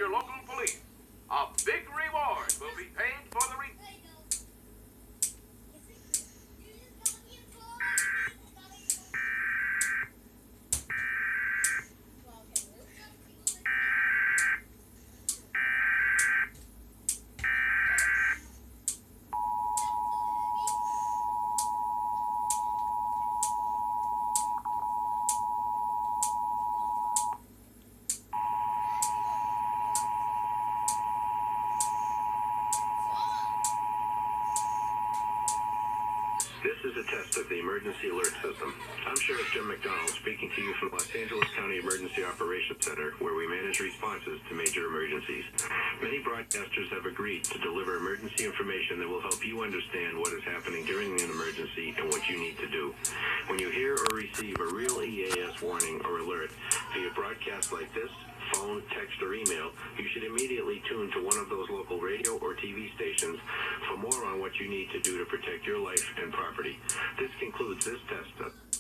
your local police. A big reward will be paid for the This is a test of the emergency alert system. I'm Sheriff Jim McDonald speaking to you from Los Angeles County Emergency Operations Center, where we manage responses to major emergencies. Many broadcasters have agreed to deliver emergency information that will help you understand what is happening during an emergency and what you need to do. When you hear or receive a real EAS warning or alert via broadcast like this, phone, text, or email, you should immediately tune to one of those local radio or TV stations for more on what you need to do to protect your life and property. This concludes this test.